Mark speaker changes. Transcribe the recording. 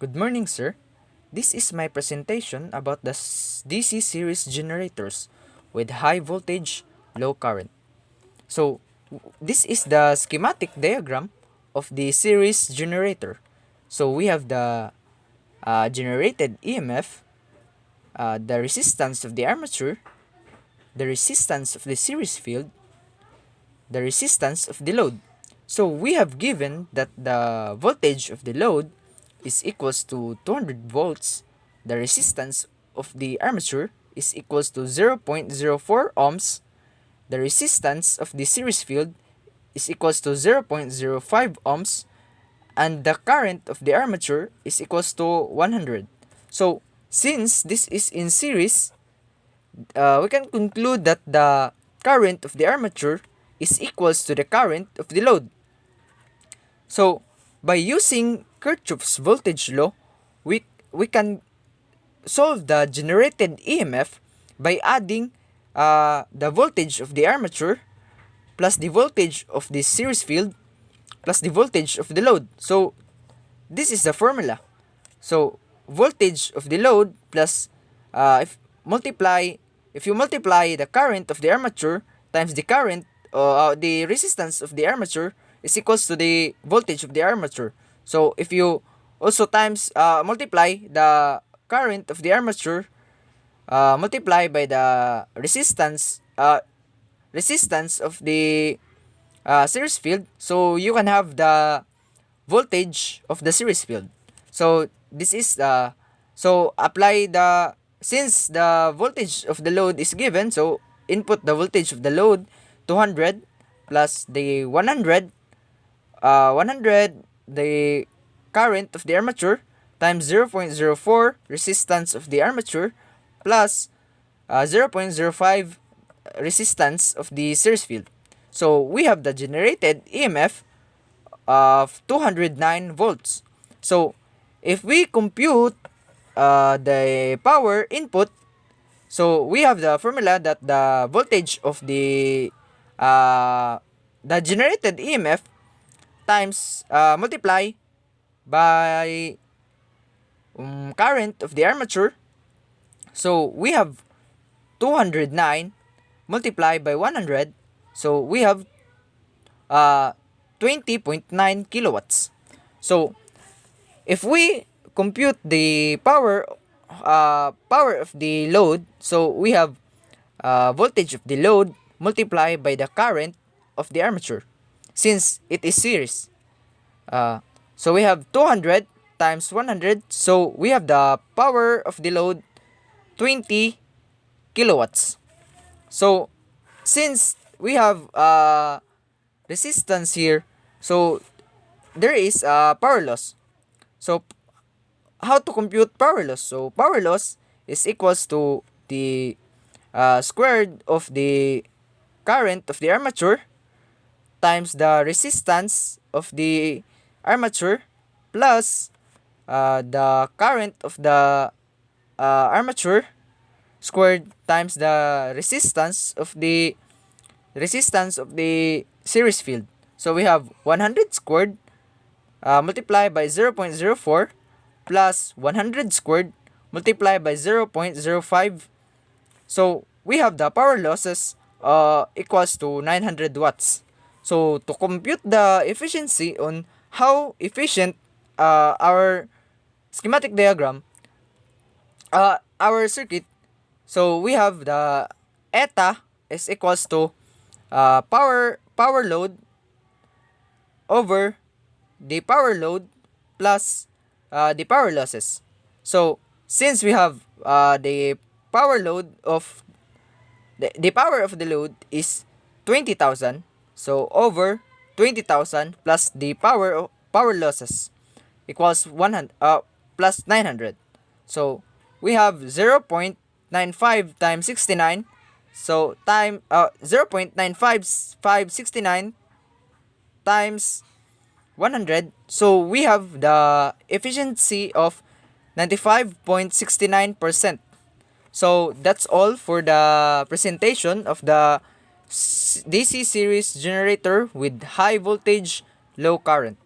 Speaker 1: Good morning, sir. This is my presentation about the DC series generators with high voltage, low current. So, this is the schematic diagram of the series generator. So, we have the generated EMF, the resistance of the armature, the resistance of the series field, the resistance of the load. So, we have given that the voltage of the load is equals to 200 volts, the resistance of the armature is equals to 0.04 ohms, the resistance of the series field is equals to 0.05 ohms, and the current of the armature is equals to 100. So, since this is in series, we can conclude that the current of the armature is equals to the current of the load. So, by using Kirchhoff's voltage law, we can solve the generated EMF by adding the voltage of the armature plus the voltage of the series field plus the voltage of the load. So, this is the formula. So, voltage of the load plus if you multiply the current of the armature times the resistance of the armature is equals to the voltage of the armature. So, if you also times multiply the current of the armature multiply by the resistance of the series field, so you can have the voltage of the series field. So this is so apply the since the voltage of the load is given, so input the voltage of the load 200 plus the 100 the current of the armature times 0.04 resistance of the armature plus 0.05 resistance of the series field. So we have the generated EMF of 209 volts. So if we compute the power input, so we have the formula that the voltage of the generated EMF times multiply by current of the armature. So we have 209 multiplied by 100. So we have 20.9 kilowatts. So if we compute the power of the load, so we have voltage of the load multiplied by the current of the armature since it is series. So we have 200 times 100, so we have the power of the load 20 kilowatts. So since we have resistance here, so there is power loss. So how to compute power loss? So power loss is equals to the squared of the current of the armature times the resistance of the armature plus the current of the armature squared times the resistance of the series field. So we have 100 squared multiplied by 0.04 plus 100 squared multiplied by 0.05. So we have the power losses equals to 900 watts. So to compute the efficiency on how efficient our schematic diagram, our circuit, so we have the eta is equals to power load over the power load plus the power losses. So since we have the power load of the power of the load is 20,000, so over 20,000 plus the power losses equals 100 plus 900. So we have 0.95 times 69. So 0.95569 times 100. So we have the efficiency of 95.69%. So that's all for the presentation of the DC series generator with high voltage, low current.